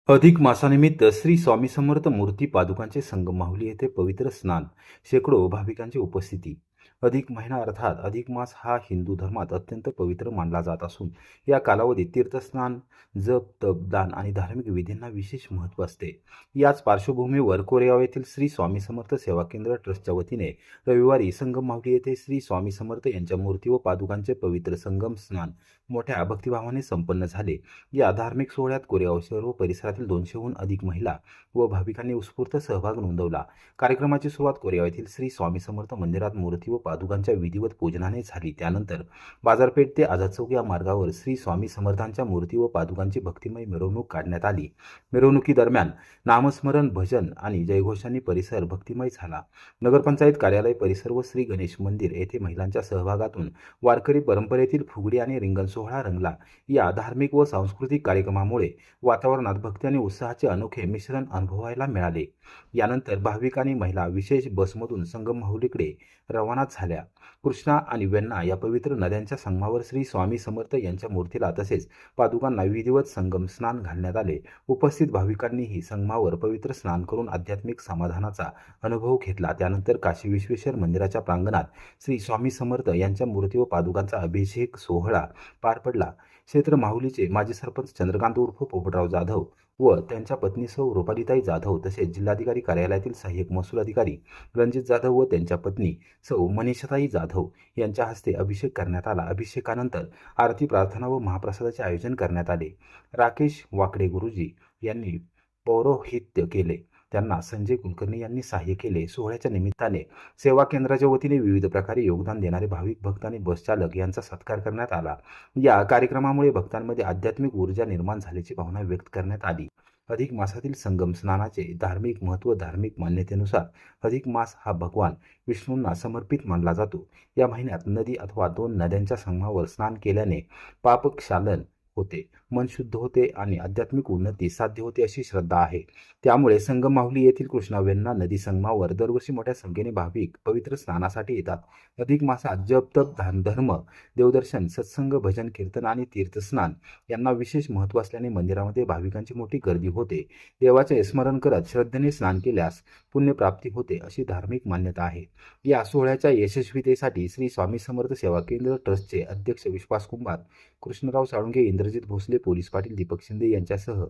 अधिक मासानिमित्त श्री स्वामी समर्थ मूर्ती पादुकांचे संगम माहुली येथे पवित्र स्नान, शेकडो भाविकांची उपस्थिती. अधिक महिना अर्थात अधिक मास हा हिंदू धर्मात अत्यंत पवित्र मानला जात असून या कालावधीत तीर्थस्नान, जप, तप, दान आणि धार्मिक विधींना विशेष महत्त्व असते. याच पार्श्वभूमीवर कोरेगाव येथील श्री स्वामी समर्थ सेवा केंद्र ट्रस्टच्या वतीने रविवारी संगम माहुली येथे श्री स्वामी समर्थ यांच्या मूर्ती व पादुकांचे पवित्र संगम स्नान मोठ्या भक्तिभावाने संपन्न झाले. या धार्मिक सोहळ्यात कोरेगाव शहर व परिसरातील 200हून अधिक महिला व भाविकांनी उत्स्फूर्त सहभाग नोंदवला. कार्यक्रमाची सुरुवात कोरेगाव येथील श्री स्वामी समर्थ मंदिरात मूर्ती व पादुकांच्या विधिवत पूजनाने झाली. त्यानंतर बाजारपेठ ते आझाद चौक या मार्गावर श्री स्वामी समर्थांच्या मूर्ती व पादुकांची भक्तिमय मिरवणूक काढण्यात आली. मिरवणुकीदरम्यान नामस्मरण, भजन आणि जयघोषांनी परिसर भक्तिमय झाला. नगरपंचायत कार्यालय परिसर व श्री गणेश मंदिर येथे महिलांच्या सहभागातून वारकरी परंपरेतील फुगडी आणि रिंगण सोहळा रंगला. या धार्मिक व सांस्कृतिक कार्यक्रमामुळे वातावरणात भक्ती आणि उत्साहाचे अनोखे मिश्रण अनुभवायला मिळाले. यानंतर भाविक आणि महिला विशेष बसमधून संगम माहुलीकडे रवाना झाल्या. कृष्णा आणि वेण्णा या पवित्र नद्यांच्या संगमावर श्री स्वामी समर्थ यांच्या मूर्तीला तसेच पादुकांना विधिवत संगम स्नान घालण्यात आले. उपस्थित भाविकांनीही संगमावर पवित्र स्नान करून आध्यात्मिक समाधानाचा अनुभव घेतला. त्यानंतर काशी विश्वेश्वर मंदिराच्या प्रांगणात श्री स्वामी समर्थ यांच्या मूर्ती व पादुकांचा अभिषेक सोहळा पार पडला. क्षेत्र माहुलीचे माजी सरपंच चंद्रकांत उर्फ पोपटराव जाधव व त्यांच्या पत्नी सौ रुपालीताई जाधव तसेच जिल्हाधिकारी कार्यालयातील सहाय्यक महसूल अधिकारी रणजित जाधव व त्यांच्या पत्नी सौ मनीषाताई जाधव यांच्या हस्ते अभिषेक करण्यात आला. अभिषेकानंतर आरती, प्रार्थना व महाप्रसादाचे आयोजन करण्यात आले. राकेश वाकडे गुरुजी यांनी पौरोहित्य केले. त्यांना संजय कुलकर्णी यांनी सहाय्य केले. सोहळ्याच्या निमित्ताने सेवा केंद्राच्या वतीने विविध प्रकारे योगदान देणारे भाविक भक्त आणि बसचालक यांचा सत्कार करण्यात आला. या कार्यक्रमामुळे भक्तांमध्ये आध्यात्मिक ऊर्जा निर्माण झाल्याची भावना व्यक्त करण्यात आली. अधिक मासातील संगम स्नानाचे धार्मिक महत्त्व. धार्मिक मान्यतेनुसार अधिक मास हा भगवान विष्णूंना समर्पित मानला जातो. या महिन्यात नदी अथवा 2 नद्यांच्या संगमावर स्नान केल्याने पापक्षालन होते, मन शुद्ध होते आणि आध्यात्मिक उन्नती साध्य होते अशी श्रद्धा आहे. त्यामुळे संगम माहुली येथील कृष्णा वेण्णा नदी संगमावर दरवर्षी मोठ्या संख्येने भाविक पवित्र स्नानासाठी येतात. अधिक मासात जप, तप, धर्म, देवदर्शन, सत्संग, भजन, कीर्तन आणि तीर्थस्नान यांना विशेष महत्त्व असल्याने मंदिरामध्ये भाविकांची मोठी गर्दी होते. देवाचे स्मरण करत श्रद्धेने स्नान केल्यास पुण्यप्राप्ती होते अशी धार्मिक मान्यता आहे. या सोहळ्याच्या यशस्वीतेसाठी श्री स्वामी समर्थ सेवा केंद्र ट्रस्टचे अध्यक्ष विश्वास कुंभार, कृष्णराव साळुंखे, इंद्रजित भोसले, पोलीस पाटील दीपक शिंदे यांच्यासह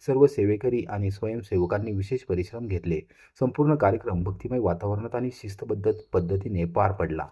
सर्व सेवेकरी आणि स्वयंसेवकांनी विशेष परिश्रम घेतले. संपूर्ण कार्यक्रम भक्तिमय वातावरणात आणि शिस्तबद्ध पद्धतीने पार पडला.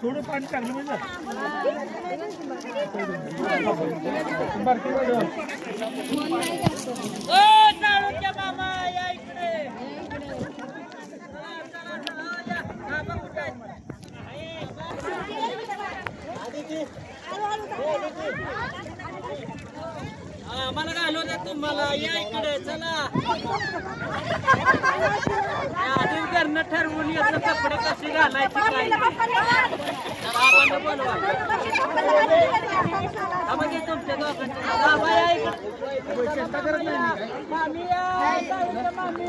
थोडं पाणी टाकलं म्हणजे मला काय हलवत तुम्हाला या इकडे चला आधी करणं ठरवून येतं कपडे कसे घालायचे काय बाबांना बोलवा म्हणजे तुमच्या दोघांचे बाबा या इकडे चेष्टा करत नाही मामी या मामी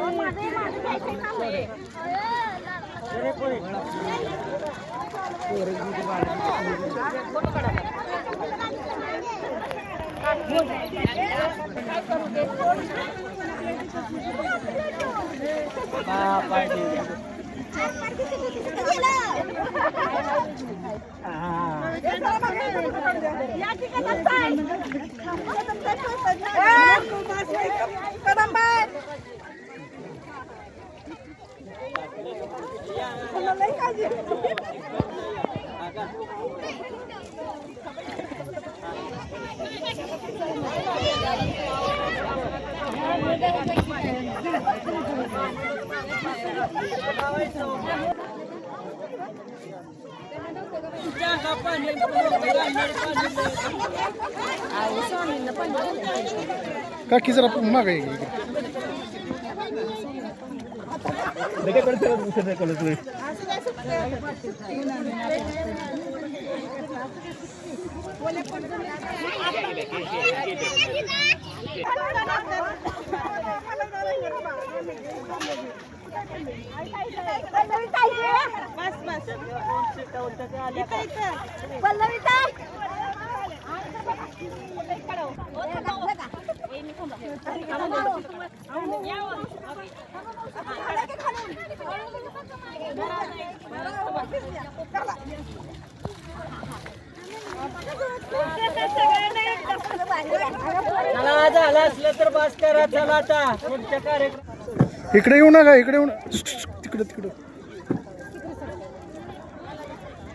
काकी जरा माग आहे चला झालं असलं तर बस करा चला आता पुढच्या कार्यक्रम इकडे येऊ नका इकडे येऊ तिकडे तिकडे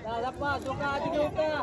दादा पाहतो का आधी घेऊ का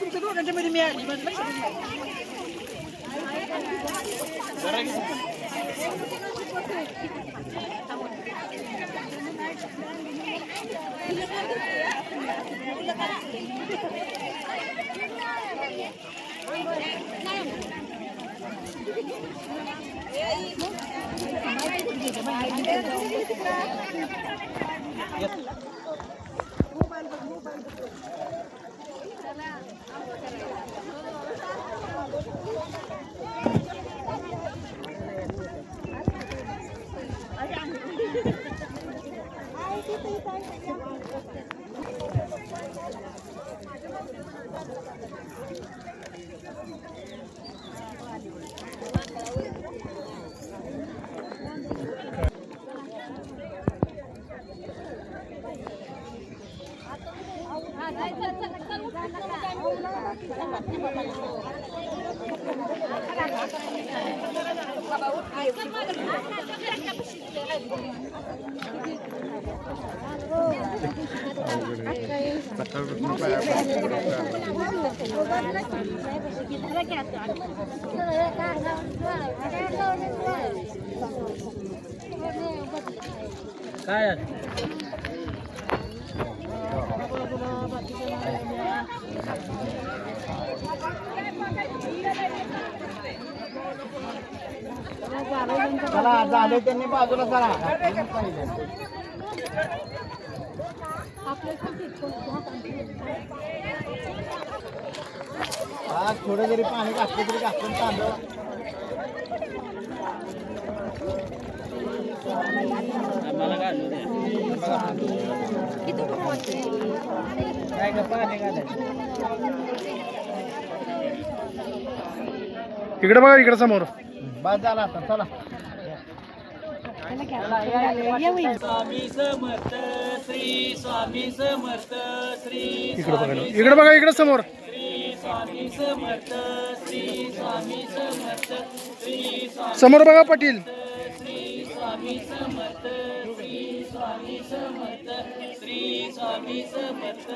तुमच्या दोघांच्या मध्ये मी आली काय चला झाले त्यांनी बाजूला करा. आज थोडं जरी पाणी घातलं तरी घातलं तांदूळ. काय का पाणी घालायचं. इकडे बघा, इकडे समोर. बाद झाला आता. चला स्वामी समर्थ श्री स्वामी समर्थ श्री इकडे बघा, इकडे बघा, इकडे समोर. श्री स्वामी समर्थ श्री स्वामी समर्थ श्री स्वामी समोर बघा पाटील. श्री स्वामी समर्थ श्री स्वामी समर्थ श्री स्वामी समर्थ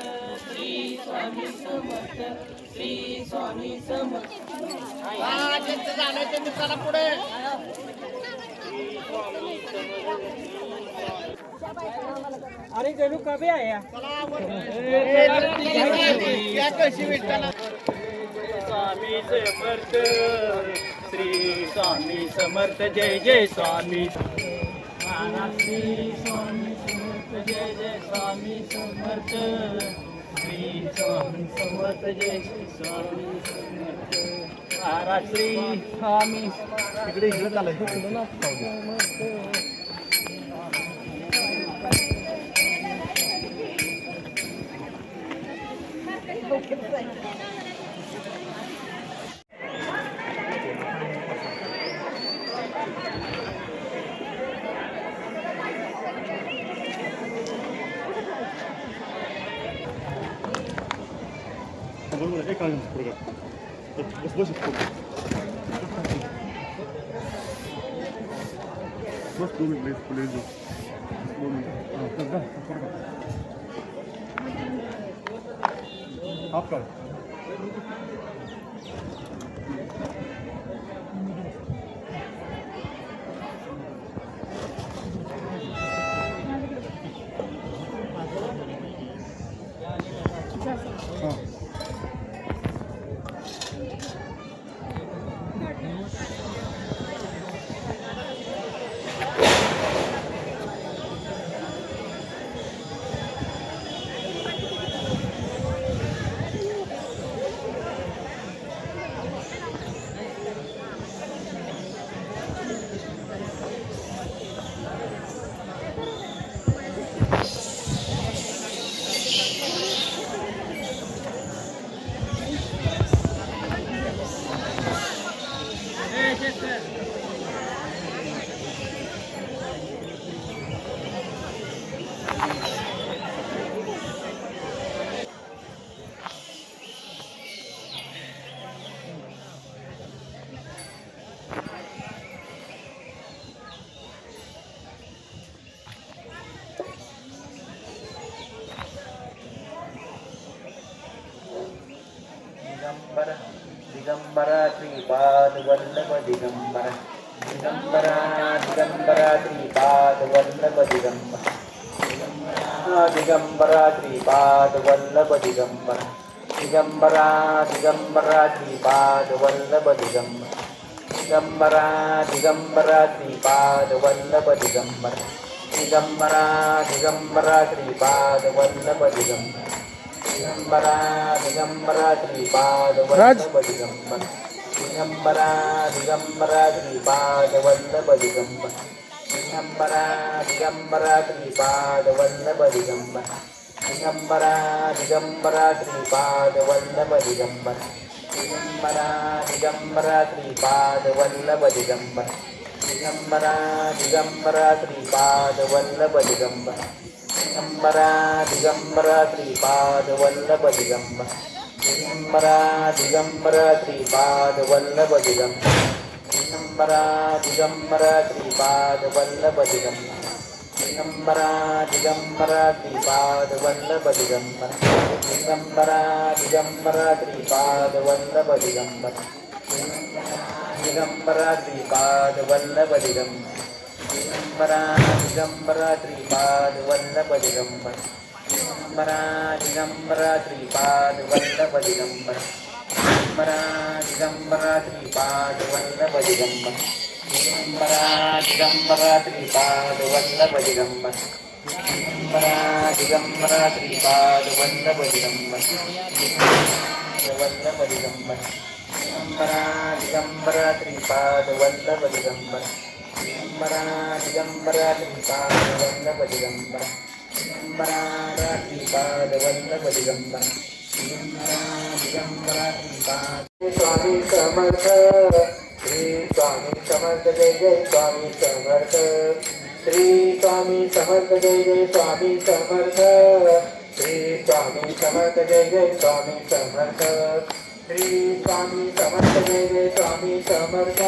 श्री स्वामी समर्थ श्री स्वामी समर्थ. ज्यांचं झालं त्यांनी चला पुढे. अरे जणू कभी आया स्वामी समर्थ श्री स्वामी समर्थ जय जय स्वामी महाराज. श्री स्वामी समर्थ जय जय स्वामी समर्थ श्री स्वामी समर्थ जय जय स्वामी समर्थ महाराज. श्री स्वामी इकडे इकडे चालायचं. दिगंबरा श्रीपाद वल्लभ दिगंबरा दिगंबरा दिगंबरा श्रीपाद वल्लभ दिगंबरा दिगंबरा श्रीपाद वल्लभ दिगंबरा दिगंबरा दिगंबरा श्रीपाद वल्लभ दिगंबरा दिगंबरा दिगंबरा श्रीपाद वल्लभ दिगंबरा दिगंबरा दिगंबरा श्रीपाद वल्लभ दिगंबरा दिगंबरा दिगंबरा श्रीपाद वल्लभ दिगंबरा दिगंबरा दिगंबरा श्रीपाद वल्लभ दिगंबरा दिगंबरा दिगंबरा श्रीपाद वल्लभ दिगंबरा दिगंबरा दिगंबरा श्रीपाद वल्लभ दिगंबरा दिगंबरा दिगंबरा श्रीपाद वल्लभ दिगंबरा दिगंबरा दिगंबरा श्रीपाद वल्लभ दिगंबरा दिगंबरा दिगंबरा श्रीपाद वल्लभ दिगंबरा दिगंबरा दिगंबरा श्रीपाद वल्लभ दिगंबरा दिगंबरा दिगंबरा श्रीपाद वल्लभ दिगंबरा दिगंबरा दिगंबरा श्रीपाद वल्लभ दिगंबरा दिगंबरा दिगंबरा श्रीपाद वल्लभ दिगंबरा दिगंबरा श्रीपाद वल्लभ दिगंबरा दिगंबरा दिगंबरा श्रीपाद वल्लभ दिगंबरा दिगंबरा दिगंबरा श्रीपाद वल्लभ दिगंबरा दिगंबरा दिगंबरा श्रीपाद वल्लभ दिगंबरा दिगंबरा दिगंबरा श्रीपाद वल्लभ दिगंबरा दिगंबरा दिगंबरा श्रीपाद वल्लभ दिगंबरा वल्लभ दिगंबरा दिगंबरा दिगंबरा श्रीपाद वल्लभ दिगंबरा दिगंबरा दिगंबरा श्रीपाद वल्लभ दिगंबरा दिगंबरा श्रीपाद वल्लभ दिगंबरा दिगंबरा दिगंबरा श्रीपाद स्वामी समर्थ श्री स्वामी समर्थ जय जय स्वामी समर्थ श्री स्वामी समर्थ जय जय स्वामी समर्थ श्री स्वामी समर्थ जय जय स्वामी समर्थ श्री स्वामी समर्थ जय जय स्वामी समर्थ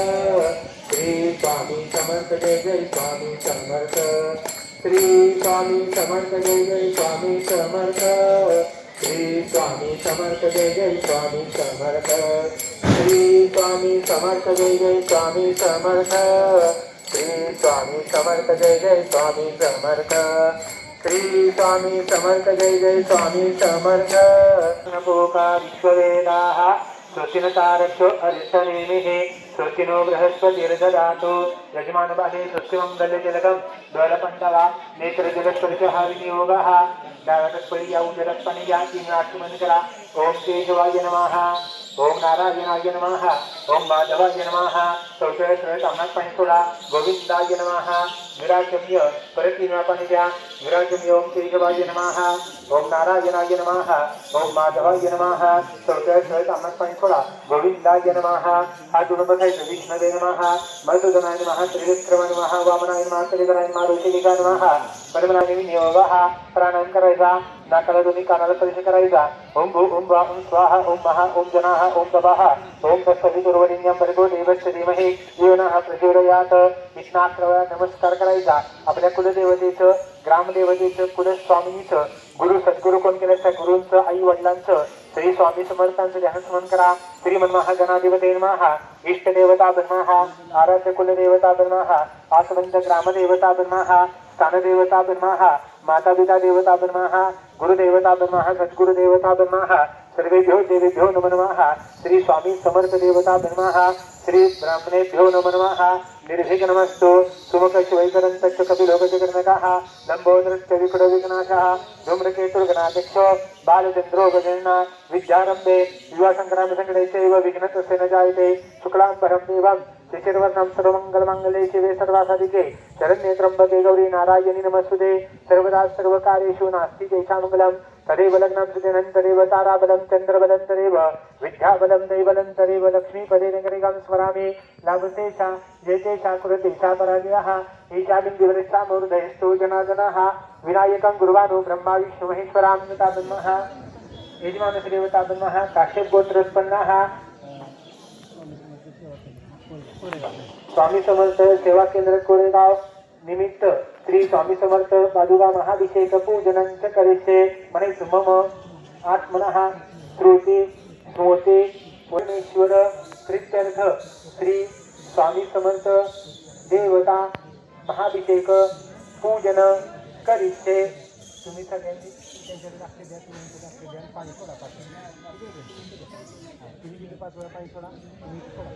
श्री स्वामी समर्थ जय जय स्वामी समर्थ श्री स्वामी समर्थ जय जय स्वामी समर्थ श्री स्वामी समर्थ जय जय स्वामी समर्थ श्री स्वामी समर्थ जय जय स्वामी समर्थ श्री स्वामी समर्थ जय जय स्वामी समर्थ श्री स्वामी समर्थ जय जय स्वामी समर्थ नमोका विश्ववेदाः स्वस्तिनतारभ्यो अरिष्टनेमिः स्वस्तिनो बृहस्पतिर्ददातु यजमानबाहे स्वस्तिमङ्गलतिलकं द्वारपण्डवा नेत्रजलस्पर्शः विनियोगः दारकस्परिया उदरस्पनिया तीनाट्मनिकरा ॐ केशवाय नमः ॐ नारायणाय नमः ॐ माधवाय नमः सौचयसहकामनात्मनिकोला गोविन्दाय नमः विराजम्य परतीनापनिजा विराजम्य ॐ केशवाय नमः ॐ नारायणाय नमः ॐ माधवाय नमः सौचयसहकामनात्मनिकोला गोविन्दाय नमः आदुनबथाय विष्णवे नमः मधुदनाय नमः त्रिविक्रमाय नमः वामनाय नमः त्रिगणाय नमः ऋषिलिंगाय नमः परमनाय विनियोगः प्राणायाम करायचा नाकाला दोन्ही कानाला स्पर्श करायचा ओम भू ओम वा ओम स्वाहा ओम महा ओम जनाः ओम तपः ओम तत्सवितुर्वरेण्यं भर्गो देवस्य धीमहि यो नः प्रचोदयात् विष्णाश्रवया नमस्कार करायचा आपल्या कुलदेवतेचं ग्रामदेवतेचं कुलस्वामिनीचं गुरु सद्गुरु कोण केलं त्या गुरूंचं आई वडिलांचं श्री स्वामी समर्थांचं ध्यान स्मरण करा श्रीमन्महागणाधिपते नमः इष्टदेवता ब्रह्मः आराध्य कुलदेवता ब्रह्मः आसवंत ग्रामदेवता ब्रह्मः स्थानदेवता ब्रह्मः माता पिता देवता ब्रह्मः गुरुदेवता ब्रह्मः सद्गुरुदेवता ब्रह्मः सर्वेभ्यो देवेभ्यो नमो नमः श्री स्वामी समर्थ देवता ब्रह्मः श्री ब्राह्मणेभ्यो नमो नमः निर्विघ्नमस्तु सुमुखशिवैकरन्तश्च कपिलोकजगन्नकः लम्बोदरश्च विकटविघ्नाशः धूम्रकेतुर्गणाध्यक्षो बालचन्द्रो गजन्न विद्यारम्भे युवासङ्ग्रामसङ्गणैश्चैव विघ्नतस्य न जायते शुक्लाम्बरं देवं शिशिरवर्णं सर्वमङ्गलमाङ्गल्ये शिवे सर्वासाधिके शरण्ये त्र्यम्बके गौरी नारायणि नमस्तुते सर्वदा सर्वकार्येषु नास्ति चैषामङ्गलं तदेव लग्नं सुजनं तदेव ताराबलं चन्द्रबलं तदेव विद्याबलं दैवलं तदेव लक्ष्मीपदे नगरिकां स्मरामि लाभतेषा जयतेषा कुरुतेषा पराजयः ईशा बिन्दुवरिष्ठा मूर्धयस्तु जनार्दनः विनायकं गुरुवानो ब्रह्मा विष्णुमहेश्वरामृता ब्रह्मः यजमानश्रीदेवता ब्रह्मः काश्यपगोत्रोत्पन्नः स्वामी समर्थ सेवा केंद्र कोरेगाव निमित्त श्री स्वामी समर्थ पादुका महाभिषेक पूजनं च करिष्ये मनेषु मम आत्मनः श्रुति स्मृति परमेश्वर प्रीत्यर्थ श्री स्वामी समर्थ देवता महाभिषेक पूजन करिष्ये तुम्ही सगळ्यांनी त्यांच्याकडे लक्ष द्या तुम्ही लक्ष द्या पाणी सोडा तुम्ही 5 वेळा पाणी सोडा तुम्ही सोडा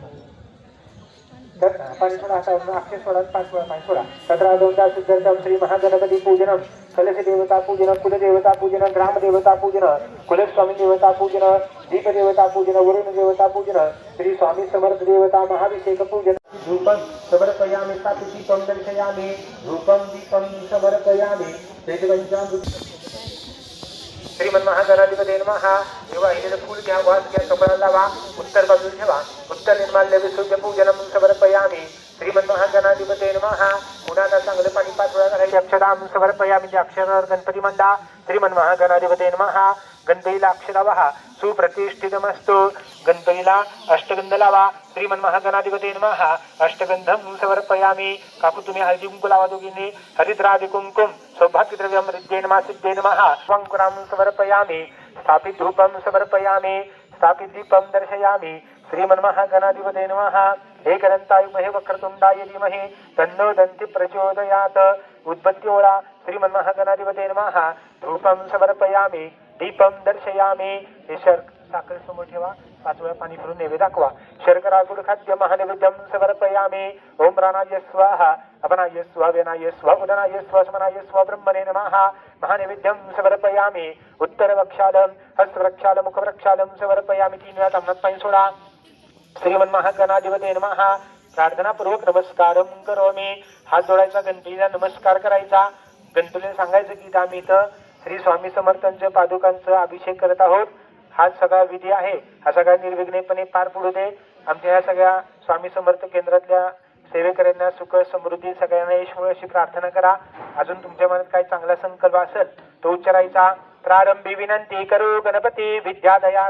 पाणी सोडा अक्षय सोडा 5 वेळा पाणी सोडा 17 दोनदा सिद्धर्थ श्री महागणपती पूजन कलश देवता पूजन कुलदेवता पूजन ग्रामदेवता पूजन कुलस्वामी देवता पूजन दीपदेवता पूजन वरुण देवता पूजन श्री स्वामी समर्थ देवता महाभिषेक पूजन धूपं समर्पयामि सात्विकं दर्शयामि धूपं दीपं समर्पयामि तेजपंचामृत श्रीमन्महागणाधिपते नमः विवाहितेन फूल घ्या वास घ्या कपाळाला लावा उत्तर बाजूला ठेवा उत्तर निर्माल्य विशुद्ध पूजनं समर्पयामि श्रीमन्महागणाधिपते नमः मुलांना चांगलं पाणी 5 वेळा घालायचे अक्षरां समर्पयामि जे अक्षरावर गणपती मंडा श्रीमन्महागणाधिपते नमः गणपतीला अक्षरा वहा सुप्रतिष्ठितमस्तु गणपतीला अष्टगंध लावा श्रीमन्महागणाधिपते नमः अष्टगंधं समर्पयामि काकू तुम्ही हळदी कुंकू लावा दोघींनी हरिद्रादि कुंकुम सौभाग्यद्रव्यं हृद्ये नमः सिद्धे नमः वंकुरां समर्पयामि स्थापित धूपं समर्पयामि स्थापित दीपं दर्शयामि श्रीमन्महागणाधिपते नमः एकदन्ताय महे वक्रतुण्डाय धीमहि तन्नो दन्ति प्रचोदयात् उद्बत्ती ओळा श्रीमन्महागणाधिपते नमः धूपं समर्पयामी दीपं दर्शयामी हे साखर समोर ठेवा 5 वेळा पाणी फिरून नैवेद्य दाखवा शर्करा गुड खाद्य महानैवेद्यं समर्पयामी ओम प्राणाय स्वाहा अपनाय स्वाहा वेनाय स्वाहा उदनाय स्वाहा समनाय स्वाहा ब्रह्मणे नमः महानैवेद्यं समर्पयामी उत्तरवक्षालं हस्तवक्षालं मुखवक्षालं समर्पयामी 3 वेळा तांबूळ पाणी सोडा श्रीमन्महागणाधिपते नमः प्रार्थनापूर्वक नमस्कारं करोमी हात जोडायचा गणपतीला नमस्कार करायचा गणपतीला सांगायचं की आम्ही इथं श्री स्वामी समर्थांच्या पादुकांचा अभिषेक करत आहोत हा सगळा विधी आहे हा सगळा निर्विघ्नपणे पार पडू दे आमच्या ह्या सगळ्या स्वामी समर्थ केंद्रातल्या सेवेकऱ्यांना सुख समृद्धी सगळ्यांना यश मिळो अशी प्रार्थना करा अजून तुमच्या मनात काही चांगला संकल्प असेल तो उच्चारायचा प्रारंभी विनंती करू गणपती विद्यादया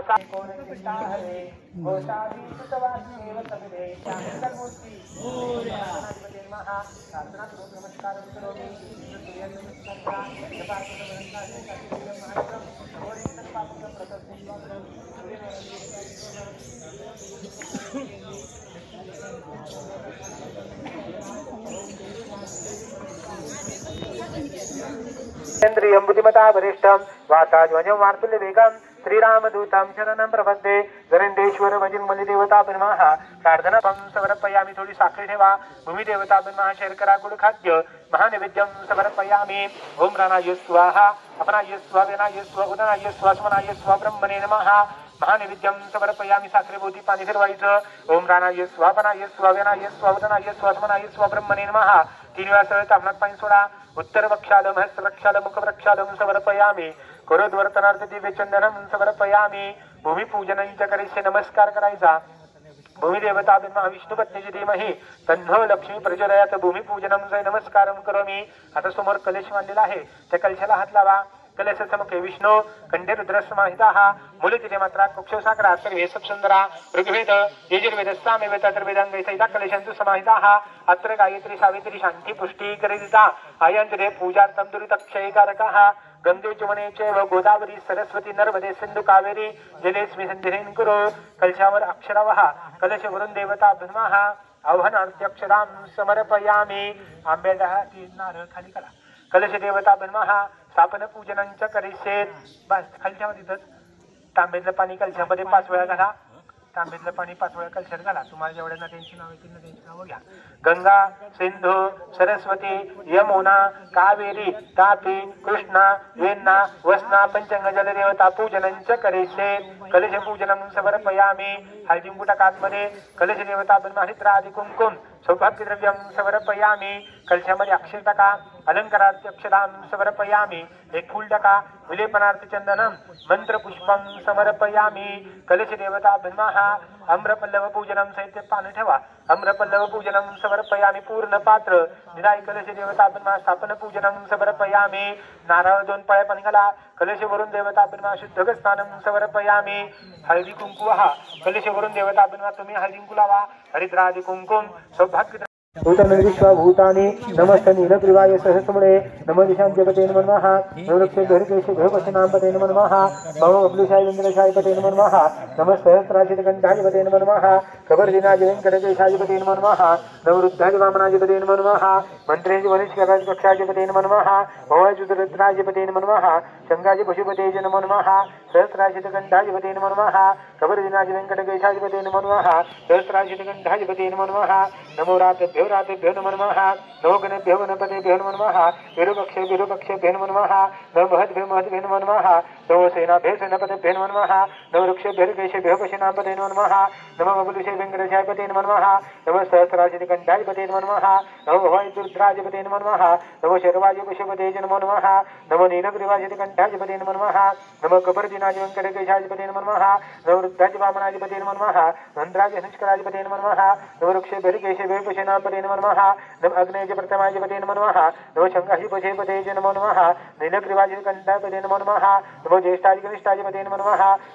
इंद्रियं बुद्धिमता वरिष्ठं वाताज्वजं वार्तुल्य वेगं श्रीरामदूतं शरणं प्रपद्ये गणेश्वर भजन मलिदेवता नमः प्रार्थना समर्पयामी थोडी साखर ठेवा भूमी देवता नमः शर्करा गुड खाद्य महानैवेद्यं समर्पयामी ओम प्राणाय स्वाहा अपनाय स्वाहा वेनाय स्वाहा उदनाय स्वाहा समनाय स्वाहा ब्रह्मणे नमः महानैवेद्यं समर्पयामी साखरेभोवती पाणी फिरवायचं ओम प्राणाय स्वाहा अपनाय स्वाहा वेनाय स्वाहा उदनाय स्वाहा समनाय स्वाहा ब्रह्मणे नमः 3 वेळा सरळ तांबणात पाणी सोडा उत्तर वक्षालं हस्तवक्षालं मुखवक्षालं समर्पयामी करोद्वर्तनार्थ दिव्य चंदनं समर्पयामी भूमिपूजनांच्या करिष्ये नमस्कार करायचा भूमी देवता विष्णुपत्नीची धीमहि तन्नो लक्ष्मी प्रचोदयात भूमिपूजनं नमस्कारं करोमी आता समोर कलश मांडलेला आहे त्या कलशाला हात लावा कलशसमुखे विष्णू कंठे रुद्रसमाहिताः मूलतिथे मात्रा कुक्षसागरा सर्वे सप्सुंदरा ऋग्वेद यजुर्वेद सामवेद अथर्ववेदांगे सहिता कलशांतु समाहिताः अत्र गायत्री सावित्री शांती पुष्टी करिता आयंत्रे पूजार्थं दुरितक्षयकारकः गंगे जमुने चैव गोदावरी सरस्वती नर्मदे सिंधु कावेरी जलेस्मिन् सन्निधिं कुरु कलशावर अक्षरावः कलशवरून देवता ब्रह्मः आह्वानार्थ्यक्षरां समर्पयामी आंब्याला नारळ खाली करा कलश देवता ब्रह्मः स्थापन पूजनांच्या करिष्येत बस खालच्या तिथंच तांब्यातलं पाणी कलशामध्ये 5 वेळा घाला तांब्यातलं पाणी 5 वेळा कलशात घाला तुम्हाला जेवढ्यांना त्यांची नाव येतील ना त्यांची नावं घ्या गंगा सिंधू सरस्वती यमुना कावेरी तापी कृष्णा वेन्ना वसना पंचंग जलदेवता पूजनांच्या करिष्येत कलश पूजनं समर्पयामी हळदी कुंकू आतमध्ये कलश देवता ब्रह्महित्रा आदी कुंकुम सौभाग्यद्रव्यं समर्पयामी कलशामध्ये अक्षर टाका अलंकारार्थ अक्षरां समर्पयामी एक फूल टाका विलेपनार्थ चंदनं मंत्रपुष्पं समर्पयामी कलश देवता ब्रह्मः अम्रपल्लव पूजनं सहित पान ठेवा अम्रपल्लव पूजनं समर्पयामी पूर्ण पात्र निराय कलश देवता ब्रह्मा स्थापन पूजनं समर्पयामी नारळ 2 पळ्या पाणी घाला कलशवरून देवता ब्रह्मा शुद्ध स्नानं समर्पयामी हळदी कुंकू कलशवरून देवता ब्रह्मा तुम्ही हळदी कुंकू लावा हरिद्रादी कुंकुम सौभाग्य भूतानि विश्वभूतानि नमस्ते नीलग्रीवाय सहस्रमुळे नमो दिशांजपते नमः नवरक्षे धरिकेशे भवपशनांपते नमः मम बबलुशाय इंद्रशायपते नमः नमः सहस्राचितकंठाधिपते नमः कबरदिनाय वेंकटेशाधिपते नमः नवरुद्धाय वामनाधिपते नमः मंत्रेज वनिष्कराजपक्षाधिपते नमः भवाजुद्रत्राधिपते नमः शंगाजी पशुपते नमः सहस्राचितकंठाधिपते नमः कबरदिनाय वेंकटेशाधिपते नमः सहस्राचितकंठाधिपते नमः नमो रातेभ्यो नमः नमो गणेभ्यो गणपतेभ्यो नमः विरूपक्षेभ्यो नमः नमो महद्भ्यो नमः नमो सेनाभ्यो नमः नमो वृक्षेभ्यो पशुनापते नमः नमो बबलुषे वेंकटेशायपते नमः नमो सहस्राचितकंठाधिपते नमः नमो भवायुरुद्राधिपते नमः नमो शर्वाय पशुपते नमो नमः नमो नीलग्रीवाचितकंठाधिपते नमः नमो कबरदिनाय वेंकटेशाधिपते नमः नमो रुद्राज वामनाधिपते नमः नंद्राज हनुष्कराधिपते नमः नमो वृक्षेभ्यो पशुनापते नमः नमो अग्नेय प्रथमाधिपते नमः नमो शंकाहि पशुपते नमो नमः नीलग्रीवाचितकंठाधिपते नमो नमः नमो ज्येष्ठाधिपते नमः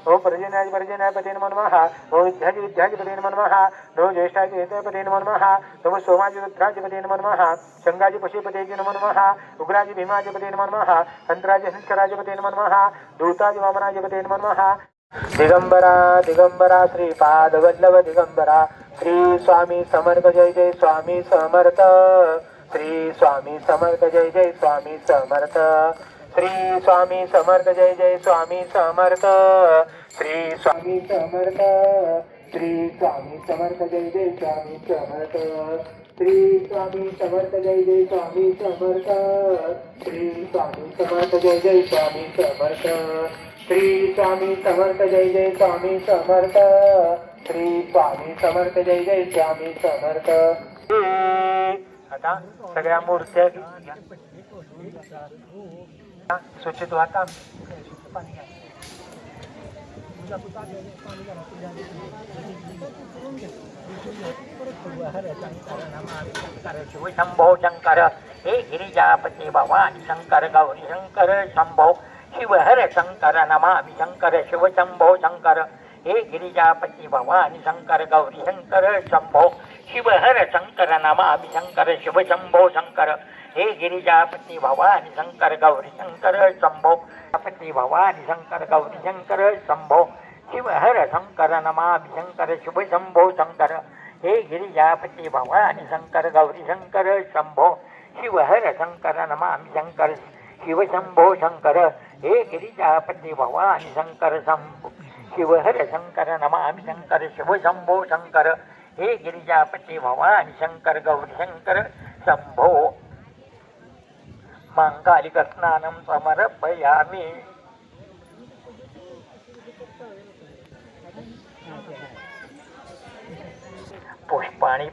नमो पर्जन्याधिपते नमो नमः नमो विद्याधिपते नमो नमः नमो ज्येष्ठाधिपते नमो नमः नमो सोमाधिपते नमो नमः शंगाजी पशुपते नमो नमः उग्राजी भीमाधिपते नमो नमः हंतराजी हंसकराधिपते नमो नमः दूताजी वामनाधिपते नमो नमः दिगंबरा दिगंबरा श्रीपाद वल्लभ दिगंबरा श्री स्वामी समर्थ जय जय स्वामी समर्थ श्री स्वामी समर्थ जय जय स्वामी समर्थ श्री स्वामी समर्थ जय जय स्वामी समर्थ श्री स्वामी समर्थ श्री स्वामी समर्थ जय जय स्वामी समर्थ श्री स्वामी समर्थ जय जय स्वामी समर्थ श्री स्वामी समर्थ जय जय स्वामी समर्थ श्री स्वामी समर्थ जय जय स्वामी समर्थ श्री स्वामी समर्थ जय जय स्वामी समर्थ. आता सगळ्या मूर्त्या स्वच्छ आता शिवशंभो शंकर हे गिरिजापती भवानी शंकर गौरी शंकर शंभो शिवहर शंकर नमामि शंकर शिवशंभो शंकर हे गिरिजापती भवानी शंकर गौरी शंकर शंभो शिवहर शंकर नमामि शंकर शिवशंभो शंकर हे गिरिजापती भवानी शंकर गौरी शंकर शंभो पती भवानी शंकर गौरी शंकर शंभो शिवहर शंकर नमामि शंकर शिवशंभो शंकर हे गिरिजापती भवानी शंकर गौरी शंकर शंभो शिवहर शंकर नमामि शंकर शिवशंभो शंकर हे गिरिजापती भवानी शंकर शंभो शिवहर शंकर नमामि शंकर शिवशंभो शंकर हे गिरिजापती भवानी शंकर गौरी शंकर शंभो मांगालिक स्नानं समर्पयामि. पुष्पाणि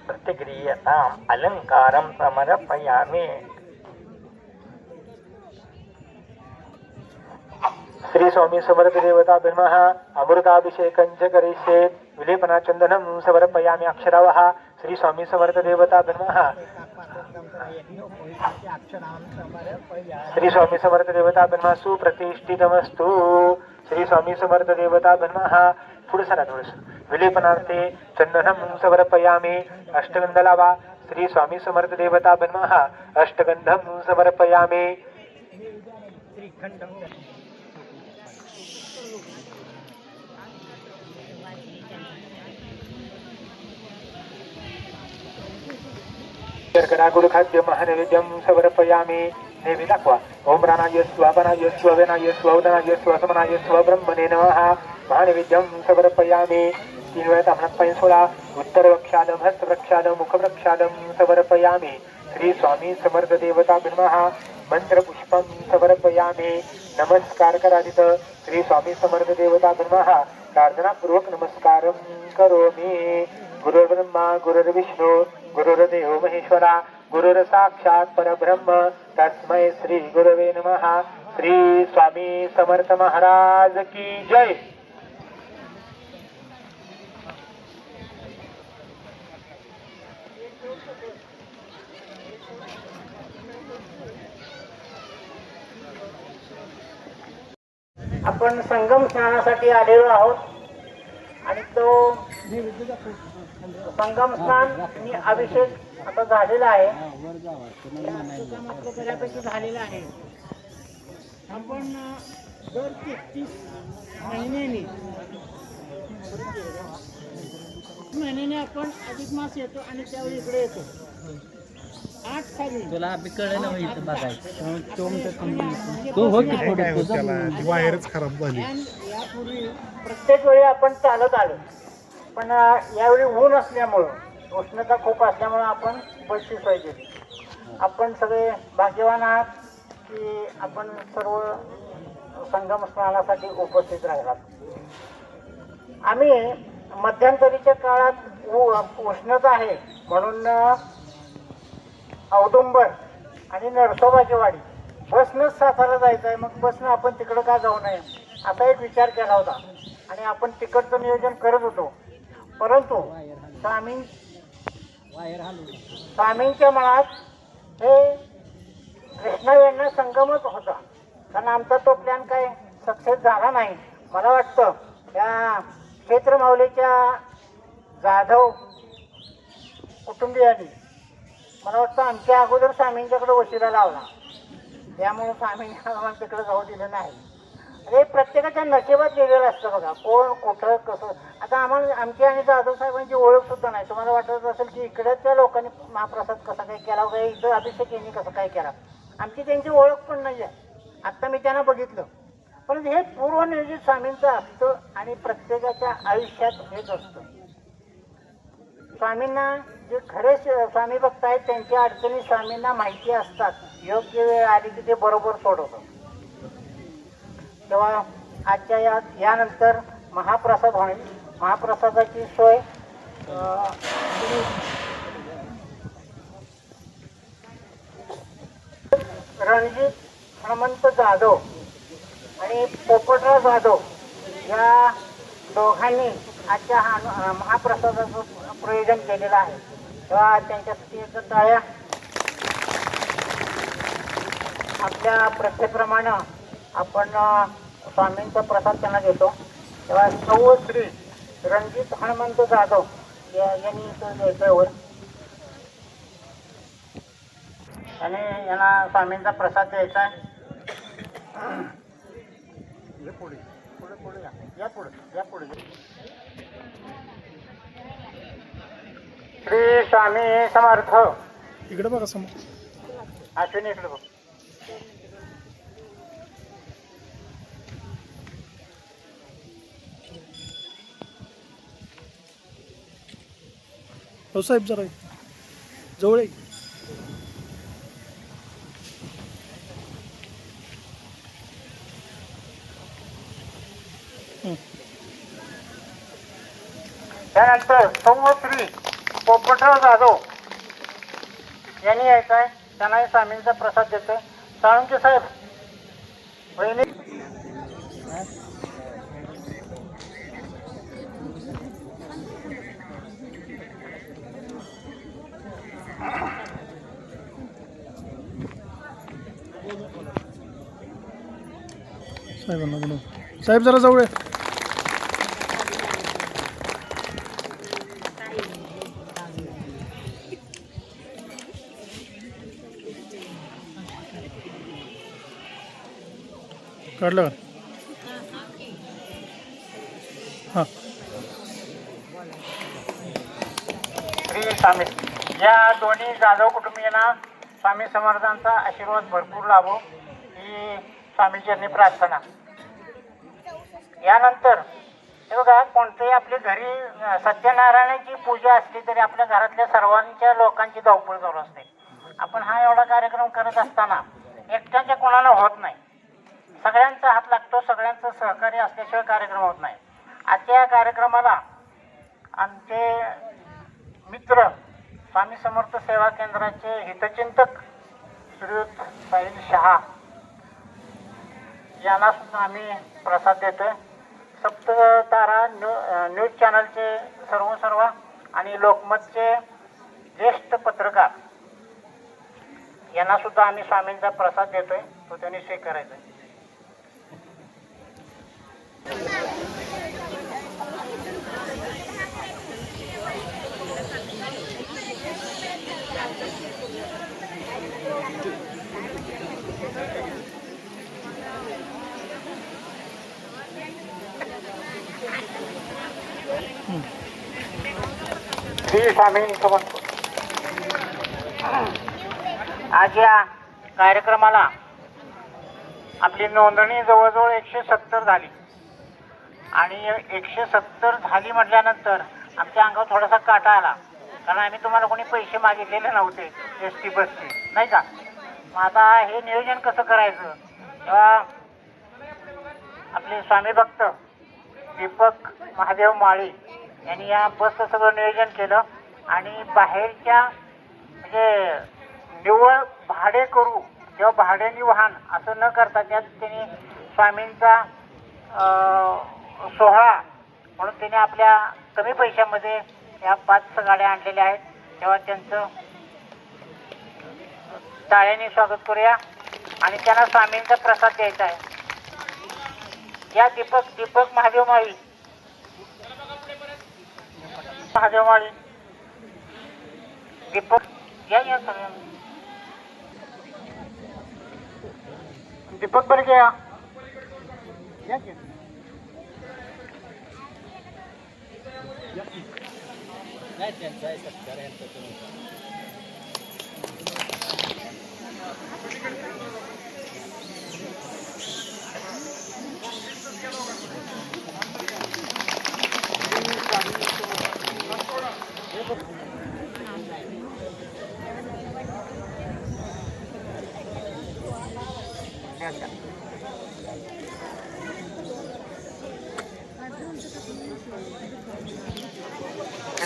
प्रतिक्रियताम् अलंकारं समर्पयामि. श्री स्वामी समर्थ देवता ब्रह्मः अमृताभिषेकं च करिष्ये विलेपना चंदनं समर्पयामि अक्षरावः. श्री स्वामी समर्थ देवता ब्रह्मः श्री स्वामी समर्थ देवता ब्रह्मा सुप्रतिष्ठितमस्तु. श्री स्वामी समर्थ देवता ब्रह्मः पुढे सरा थोडस विलेपनार्थे चंदनं समर्पयामि अष्टगंध लावा. श्री स्वामी समर्थ देवता ब्रह्मः अष्टगंधं समर्पयामि. शर्करागुड खाद्य महानैवेद्यं समर्पयामि. नेवी दाखवा. ओम राणाय स्वा वनाय स्वा वेनाय स्वा उदनाय स्वा समनाय स्वा ब्रह्मणे नमः. महानैवेद्यं समर्पयामि. 3 वेळा ताम्रात पाणी सोडा. उत्तर वक्षादं हस्त वक्षादं मुख वक्षादं समर्पयामि. श्री स्वामी समर्थ देवता ब्रह्मः मंत्रपुष्पं समर्पयामि. नमस्कार करा तिथं. श्री स्वामी समर्थ देवता ब्रह्मः प्रार्थनापूर्वक नमस्कारं करोमि. गुरुर्ब्रह्मा गुरुर्विष्णू गुरुर्देव महेश्वरा गुरुर साक्षात परब्रह्म तस्मै श्री गुरवे नमः. श्री स्वामी समर्थ महाराज की जय. आपण संगम स्नानासाठी आलेलो आहोत आणि तो संगम स्नान आणि अभिषेक आता झालेला आहे. बऱ्यापैकी झालेला आहे. आपण दर 33 महिन्याने आपण अधिक मास येतो आणि त्यावेळी इकडे येतो. 8 साली तुला कळलं नाही बघायचं वायरच खराब झाली. यापूर्वी प्रत्येक वेळी आपण चालत आलो, पण यावेळी ऊन असल्यामुळं उष्णता खूप असल्यामुळं आपण बसची सोय केली. आपण सगळे भाग्यवान आहात की आपण सर्व संगम स्नानासाठी उपस्थित राहिलात. आम्ही मध्यंतरीच्या काळात उष्णता आहे म्हणून औदुंबर आणि नरसोबाची वाडी बसनंच सातारा जायचं आहे, मग बसनं आपण तिकडं का जाऊ नये असा एक विचार केला होता आणि आपण तिकडचं नियोजन करत होतो. परंतु स्वामींच्या मनात हे कृष्णावेण्णा संगमच होता, कारण आमचा तो प्लॅन काय सक्सेस झाला नाही. मला वाटतं त्या क्षेत्रमाऊलीच्या जाधव कुटुंबियांनी मला वाटतं आमच्या अगोदर स्वामींच्याकडे वशिला लावला, त्यामुळे स्वामींनी आम्हाला तिकडे जाऊ दिलं नाही. हे प्रत्येकाच्या नशिबात लिहिलेलं असतं बघा, कोण कुठं कसं. आता आम्हाला आमची आणि जाधव साहेबांची ओळख सुद्धा नाही. तुम्हाला वाटत असेल की इकडच्या लोकांनी महाप्रसाद कसा काय केला वगैरे, इकडं अभिषेक यांनी कसं काय केला, आमची त्यांची ओळख पण नाही आहे. आत्ता मी त्यांना बघितलं. पण हे पूर्वनियोजित स्वामींचं असतं आणि प्रत्येकाच्या आयुष्यात हेच असतं. स्वामींना जे खरे स्वामी भक्त आहेत त्यांच्या अडचणी स्वामींना माहिती असतात. योग्य वेळ आली की ते बरोबर सोडवतात. तेव्हा आजच्या यानंतर महाप्रसाद होईल. महाप्रसादाची सोय रणजित हनुमंत जाधव आणि पोपटराव जाधव या दोघांनी आजच्या महाप्रसादाचं प्रयोजन केलेलं आहे. तेव्हा त्यांच्यासाठी एक टाळ्या. आपल्या प्रथेप्रमाणे आपण स्वामींचा प्रसाद त्यांना देतो. तेव्हा सौ श्री रणजित हनुमंत जाधव यांनी इथं द्यायचं वर आणि यांना स्वामींचा प्रसाद द्यायचा आहे. पुढे पुढे पुढे या पुढे या पुढे. श्री स्वामी समर्थ. इकडे बघा समोर. अश्विनी इकडे बघ. हो साहेब जरा जवळ आहे. त्यानंतर सौ श्री पोपटराव जाधव यांनी यायचं आहे. त्यांनाही स्वामींचा प्रसाद देतोय. साळुंके साहेब वहिनी. साहेबांना बोलव. साहेब जरा जवळ आहे. काढलं का? हां. श्री स्वामी. या दोन्ही जाधव कुटुंबियांना स्वामी समर्थांचा आशीर्वाद भरपूर लाभो ही स्वामीचरणी प्रार्थना. यानंतर हे बघा, कोणत्याही आपल्या घरी सत्यनारायणाची पूजा असली तरी आपल्या घरातल्या सर्वांच्या लोकांची धावपळ चालू असते. आपण हा एवढा कार्यक्रम करत असताना एकट्याच्या कोणाला होत नाही. सगळ्यांचा हात लागतो. सगळ्यांचं सहकार्य असल्याशिवाय कार्यक्रम होत नाही. आजच्या या कार्यक्रमाला आमचे मित्र स्वामी समर्थ सेवा केंद्राचे हितचिंतक श्रीयुत साहिल शहा यांना सुद्धा आम्ही प्रसाद देतोय. सप्ततारा न्यूज चॅनलचे सर्व आणि लोकमतचे ज्येष्ठ पत्रकार यांना सुद्धा आम्ही स्वामींचा प्रसाद देतोय. तो त्यांनी स्वीकारायचा आहे. श्री स्वामी समर्थ. आज या कार्यक्रमाला आपली नोंदणी जवळजवळ 170 झाली आणि 170 झाली म्हटल्यानंतर आमच्या अंगावर थोडासा काटा आला. कारण आम्ही तुम्हाला कोणी पैसे मागितलेले नव्हते ST बसचे, नाही का. मग आता हे नियोजन कसं करायचं, तेव्हा आपले स्वामी भक्त दीपक महादेव माळी यांनी या बसचं सगळं नियोजन केलं आणि बाहेरच्या म्हणजे निव्वळ भाडे करू किंवा भाड्याने वाहन असं न करता त्यात त्यांनी स्वामींचा सोहळा म्हणून त्यांनी आपल्या कमी पैशामध्ये या 5 गाड्या आणलेल्या आहेत. तेव्हा त्यांचं टाळ्याने स्वागत करूया आणि त्यांना स्वामींचा प्रसाद द्यायचा आहे. या दीपक महादेव माळी दीपक या सगळ्यांना. दीपक बरं घ्या. या की. नाही त्यांचा आहे सत्कार यांचा तुम्ही.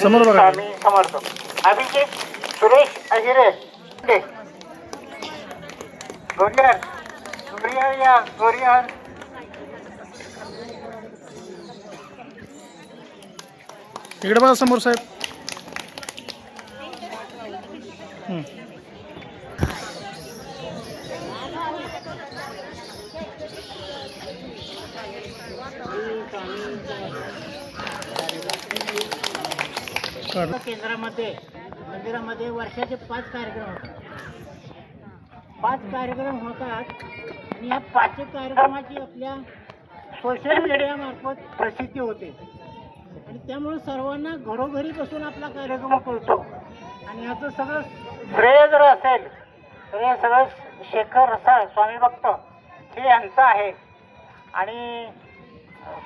समोर बघा. स्वामी समर्थ. अभिषेक सुरेश अहिरे गोरियार गोरियार या गोरियार. इकडे बघा समोर साहेब. काढ. केंद्रामध्ये मंदिरामध्ये वर्षाचे 5 कार्यक्रम होतात. 5 कार्यक्रम होतात आणि या 5 कार्यक्रमाची आपल्या सोशल मीडियामार्फत प्रसिद्धी होते आणि त्यामुळे सर्वांना घरोघरी बसून आपला कार्यक्रम कळतो. आणि याचं सगळं श्रेय जर असेल तर हे सगळं शेखर रसाळ स्वामी भक्त हे यांचं आहे. आणि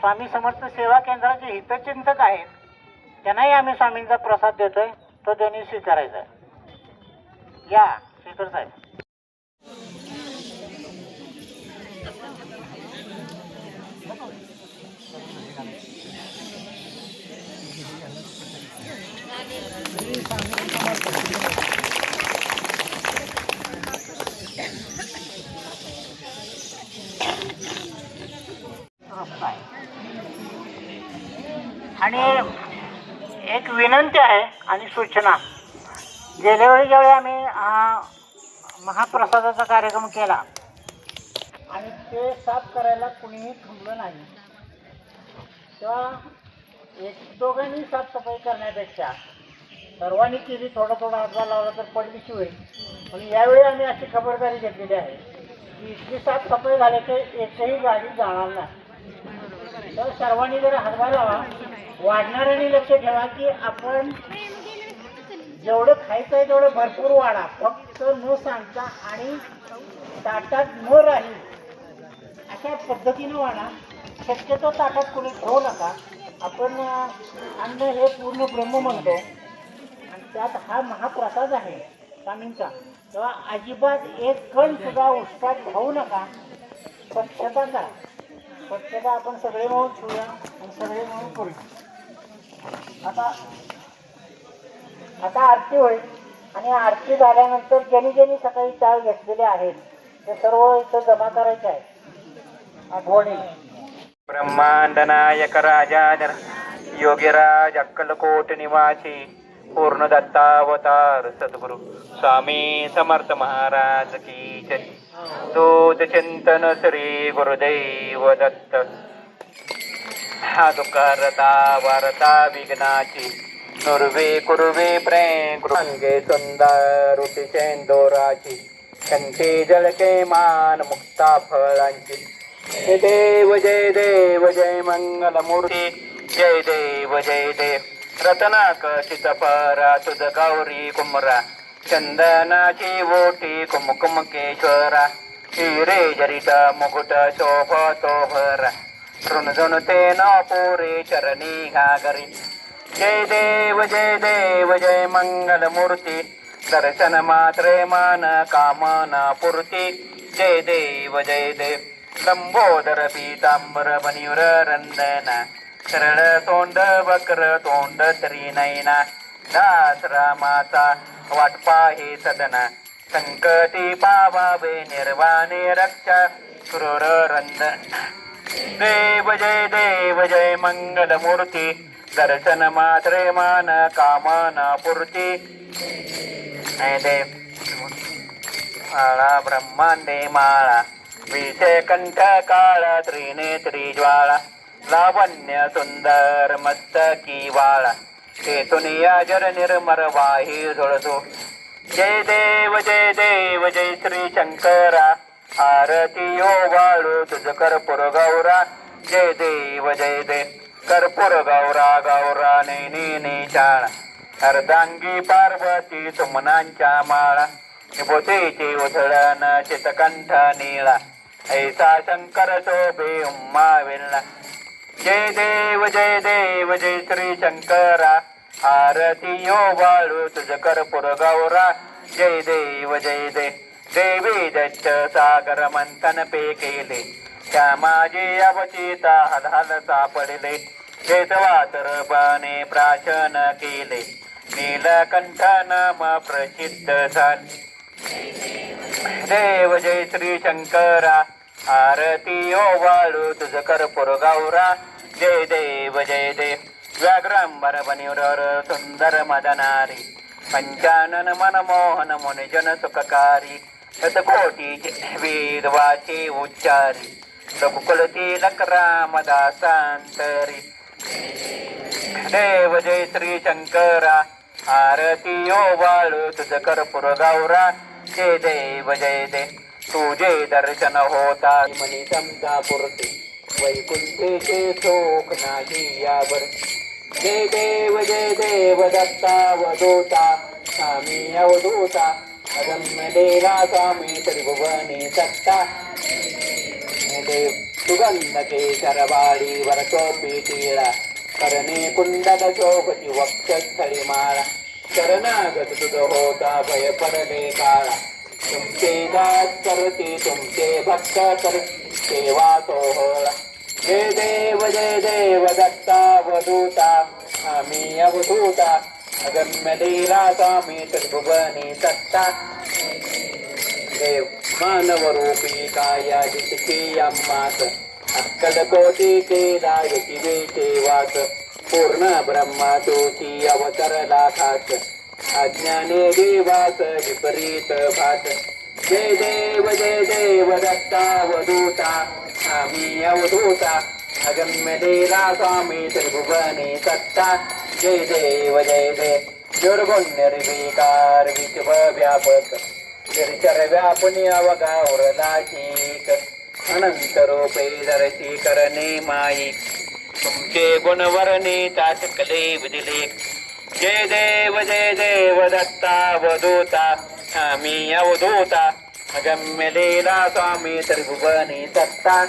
स्वामी समर्थ सेवा केंद्राचे हितचिंतक आहेत, त्यांनाही आम्ही स्वामींचा प्रसाद देतोय, तो त्यांनी स्वीकारायचा आहे. या शेखर साहेब. आणि एक विनंती आहे आणि सूचना. गेल्या वेळी ज्यावेळी आम्ही हा महाप्रसादाचा कार्यक्रम केला आणि ते साफ करायला कुणीही थांबलं नाही, तेव्हा एक दोघांनी साफसफाई करण्यापेक्षा सर्वांनी केली, थोडा थोडा हातभार लावला तर पडलीशी होईल. पण यावेळी आम्ही अशी खबरदारी घेतलेली आहे की इतकी साफसफाई झाल्याचे एकही गाडी जाणार नाही. तर सर्वांनी जर हातभार लावा, वाढणाऱ्यांनी लक्ष ठेवा की आपण जेवढं खायचं आहे तेवढं भरपूर वाढा, फक्त न सांगता आणि ताटात न राहील अशा पद्धतीनं वाढा. शक्यतो ताटात कोणी ठेवू नका. आपण अन्न हे पूर्ण ब्रह्म म्हणतो आणि त्यात हा महाप्रसाद आहे स्वामींचा, तेव्हा अजिबात एक कण सुद्धा उष्टात घेऊ नका. स्वच्छता करा. स्वच्छता आपण सगळे मिळून ठेवूया आणि सगळे मिळून करूया. आता आरती होईल आणि आरती झाल्यानंतर ज्यांनी ज्यांनी सकाळी चाय घेतलेले आहेत ते सर्व इथं जमा करायचे आहे. आठवणी. ब्रह्मांड नायक राजाधर योगीराज अक्कलकोट निवासी पूर्ण दत्तावतार सद्गुरु स्वामी समर्थ महाराज की जय. दूत चिंतन श्री गुरुदेव दत्त. हा दुःखरता वारता विघ्नाची नुर्वे कुर्वे प्रेम कृंगे सुंदर रुटी चेंदोराची कंठी जलके मान मुक्ता फळांची. जय देव जय मंगल मूर्ती जय देव रत्नाकशित परा तुझ गौरी कुमरा चंदनाची ओटी कुमकुमकेश्वरा हिरे जरित मुकुट शोभतो भरा ऋणधुन तेन पुरे चरणी घागरी. जय देव जय मंगल मूर्ती दर्शन मात्रे मान कामना पूर्ती. जय देव लंबोदर पीतांबर मणिवर रंदना सरळ तोंड वक्र तोंड त्रिनयना दास रामाचा वाटपा हे सदना संकटी पावावे निर्वाणे रक्षा क्रूर रंदन. देव जय मंगल मूर्ती दर्शन मात्रे मान कामना पूर्ती. देव माळा ब्रह्मांडे माळा विषय कंठ काळा त्रिनेत्री ज्वाळा लावण्य सुंदर मस्तकी वाळा केतुनिया जर निर्मर वाही झुळतो. जय देव जय श्री शंकरा आरती यो वाळू तुझ कर्पूर गौरा जय देव कर्पूर गौरा गौरा नेनी चाळा अर्धांगी पार्वती सुमनांच्या माळा विभूतीची उधळण चितकंठ नीळा ऐसा शंकर शोभे उम्मा विल्ला जय देव जय श्री शंकरा आरती यो वाळू तुझ कर्पूर गौरा जय देव देवी दच्च सागर मंथन पे केले त्या माझे अवचिता हलहल सापडले केशवातर पाने प्राशन केले नीलकंठ नाम प्रसिद्ध झाले देव जय श्री शंकरा आरती यो वाळू तुझ कर्पूर गौरा जय देव व्याघ्रांबर बनिवर सुंदर मदनारी पंचानन मनमोहन मुनिजन सुखकारी शतकोटी वेद वाचे उच्चारी रघुकुलती लक्रामदासांतरी देव जय श्री शंकरा आरती यो वाळू तुझ कर्पूर गौरा जय देव तुझे दर्शन होता मनी समजा पुरते वैकुंठेचे शोक नाही यावर जय देव दत्तावधूता स्वामी अवधूता अगम्य देवा स्वामी त्रिभुवनी सत्ता देव सुगंध केशरवाडी वरचोपी टिळा करणे कुंडल शोभती वक्षस्थळी माळा शरणागत तुझ होता भय पडले काळा तुमचे दास करती तुमचे भक्त कर सेवा सोहळा जय देव दत्तावधूता आम्ही अवधूता अगम्य देवा स्वामी त्रिभुवनी सत्ता देव मानव रूपी काया दिसती अम्मास अक्कल कोटी केला यतिवेचे वास पूर्ण ब्रह्मा तुझी अवतरला खास अज्ञाने देवास विपरीत भास जय देव दत्तावधूता आम्ही अवधूता अगम्य देवा स्वामी त्रिभुवनी सत्ता जय देव दुर्गुण निर्विकार विश्व व्यापक निर्चर व्यापुनी अवगावरला शीक अनंत रूपे दर्शी करणे माई तुमचे गुणवर्णी ताचकले विदिलेख जय देव दत्तावधूता आम्ही अवधूता अगम्य लीला स्वामी त्रिभुवनी सत्ता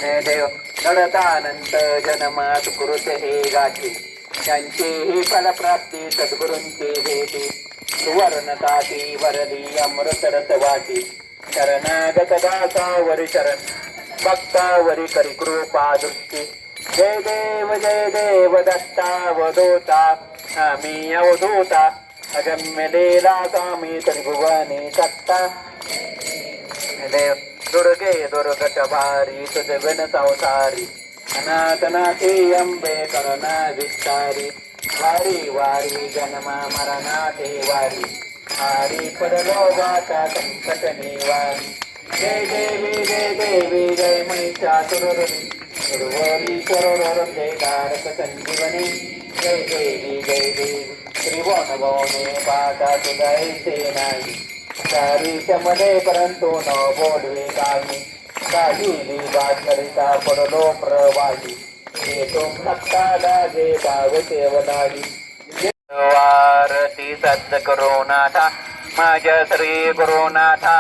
देव नडतानंत जन्मात कृत हे गाठी त्यांची ही फलप्राप्ती सद्गुरूंची भेटी सुवर्णताती वरली अमृत रस वाटी शरणागत दासावरी शरण भक्तावरी करी कृपा दृष्टी जय देव दत्तावधूता आम्ही अवधूता अगम्य लीला स्वामी त्रिभुवनी सत्ता देव दुर्गे दुर्गट भारी तुझ विण संसारी अनाथनाथी अंबे करुणा विस्तारी वारी वारी जन्मा मरणाथे वारी हारी पडलो वाटा संकट निवारी जय देवी जय महिषासुरवरी सुरवरी सरोवरे कारक संजीवनी जय देवी त्रिभुवन भवने पाटा सुधायचे नाही सारी शमने परंतु न बोलवे काही बात करिता पडलो प्रवाही येतो भक्ता लागे भावसेवलाही आरती सद् गुरुनाथा माझ्या श्री गुरुनाथा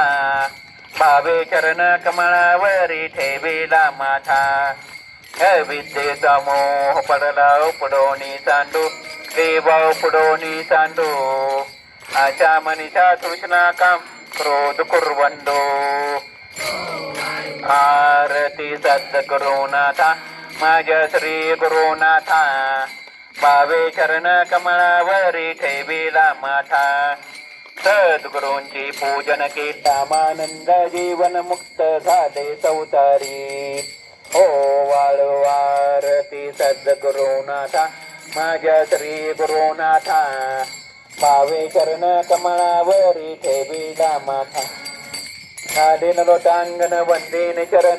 भावे चरण कमळावरी ठेविला माथा विद्येचा मोह पडला उपडोनी सांडू देवा उपडोनी सांडू आशा मनीषा तृष्णा काम क्रोध कुर्वंडो आरती सद् गुरुनाथा माझ्या श्री गुरुनाथा भावे चरण कमळावरी ठेविला माथा सद्गुरूंची पूजन केल्यामानंद जीवन मुक्त झाले संसारी हो वाळू आरती सद्गुरुनाथा माझ्या श्री गुरुनाथा भावे चरण कमळावरी ठेविला माथा नादिन लोटांगण वंदीन चरण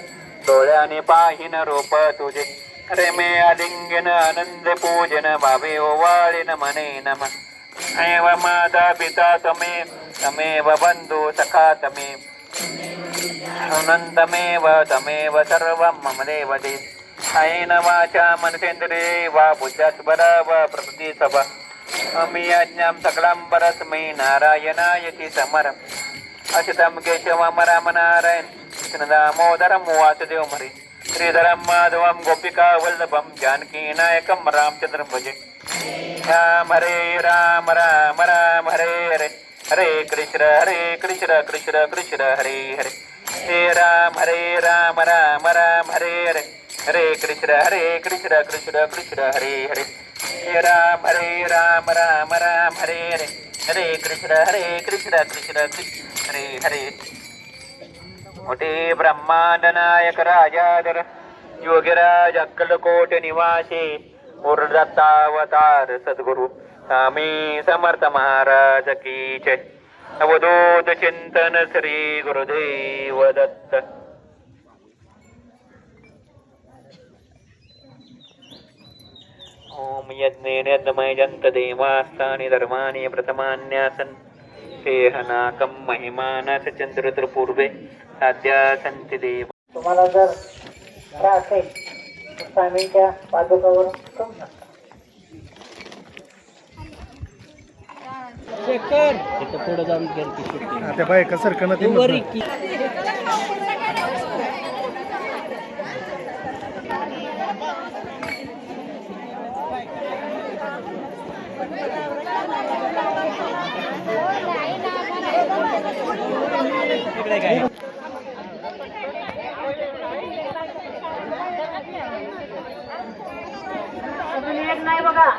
डोळ्याने पाहिन रूप तुझे रेमे आलिंगन आनंद पूजन भावे ओवाळीन मने नम एव माता पिता तमेव बंधू सखा तमेव अनन्तमेव तमेव सर्वं मम देवते कायेन वाचा मनसेन्द्रिये वा बुद्ध्यात्मना वा प्रकृतिसभा अमी यज्ञं सकलं परस्मै नारायणायति समरम् अच्युतं केशवं रामनारायण कृष्णदामोदरं वासुदेवमरि श्रीधरं माधवं गोपिका वल्लभं जानकीनायकं रामचन्द्रं भजे राम राम राम राम हरे हरे हरे कृष्ण कृष्ण कृष्ण हरे हरे हे राम राम राम राम हरे हरे हरे कृष्ण कृष्ण कृष्ण हरे हरे हे राम राम राम हरे हरे हरे कृष्ण कृष्ण कृष्ण हरे हरे मोठे ब्रह्मांड नायक राजाधर योगीराज अक्कलकोट निवासी मूर्दत्तावतार सद्गुरु स्वामी समर्थ महाराज की जय अवधूत चिंतन श्री गुरुदेव दत्त ओम यज्ञेन यज्ञमय जंत देवास्तानि धर्माणि प्रथमान्यासन् तेहनाकं महिमानाथ चंद्र पूर्वे साध्या सन्ति देव तुम्हाला जर त्रास असेल तर स्वामींच्या पादुकावर करू शकता. इथं पुढे जाऊन गेलती सुट्टी. त्या बाय कसर कणत तू वरी की इकडे काय अजून एक नाही बघा.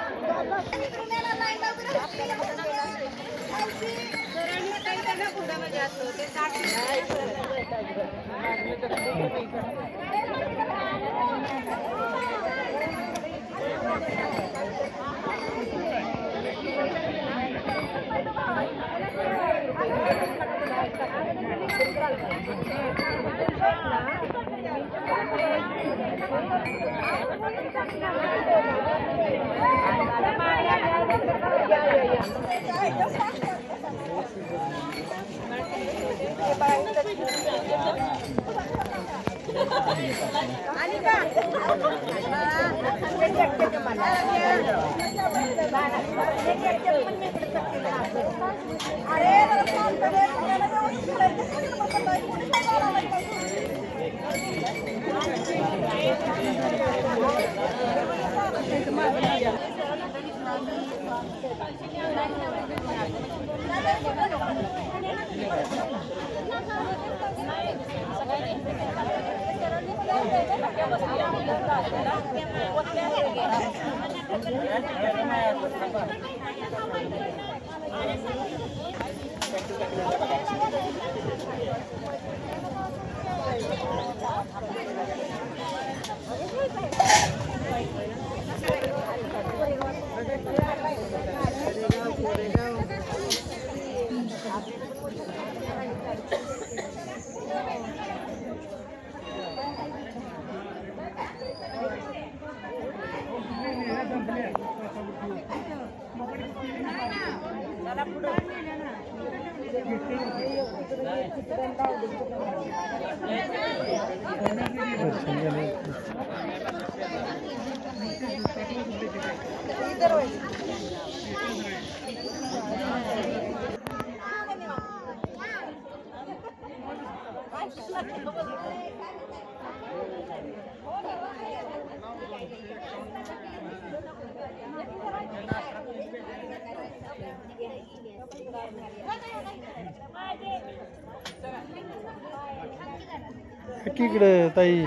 इकडे ताई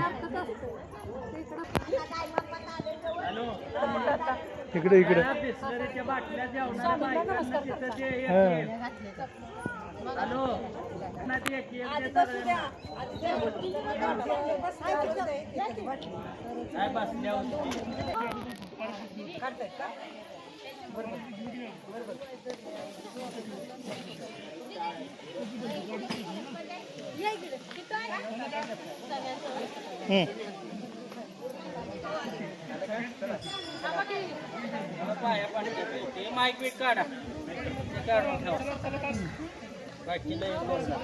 इकडे इकडे माईक बीट काढा काढून ठेवा बाकी लय बोलला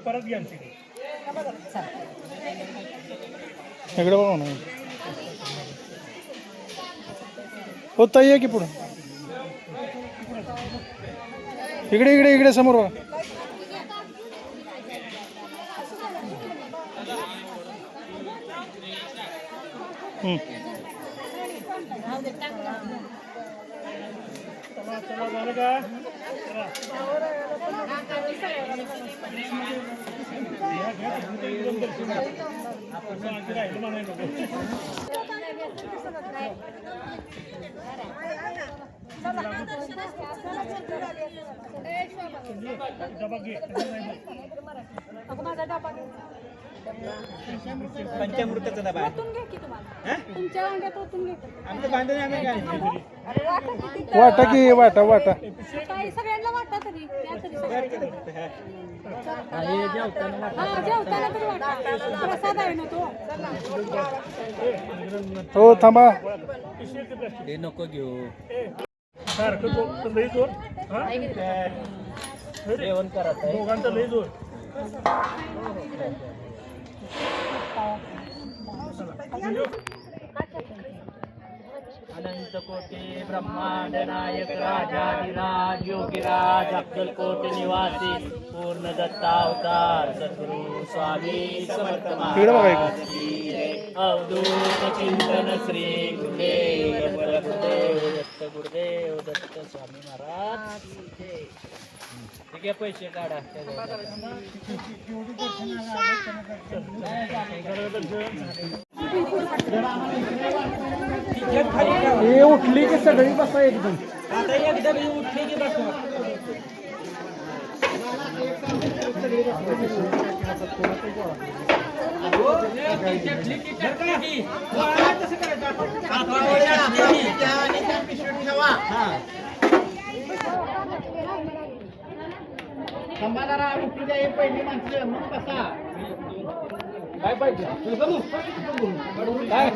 परत घ्या इकडे बघा ना हो ताई आहे की पुढं इकडे इकडे इकडे समोर बघा चला झालं का पंचामृताचा डबा तुमच्या वांग्यात ओतून घे आमचं बांधून आम्ही काय वाटा की वाटा वाटा काही सगळ्यांना वाटा तरी त्या तरी हा जेवताना तरी वाटा प्रसाद आहे ना तो हो थांबा ते नको घेऊ जेवण करत आहे दोघांचा लई जोर अनंत कोटी ब्रह्मांड नायक राजाधिराज योगीराज अक्कलकोट निवासी पूर्ण दत्तावतार सद्गुरु स्वामी समर्थ महाराज की जय. अवधूत चिंतन श्री गुरुदेव गुरुदेव दत्त स्वामी महाराज की जय. ठीक आहे पैसे काढा हे उठली की सगळी बसा एकदम आता एकदम उठली की बसवा पहिली माणसं मग कसा काय पाहिजे काय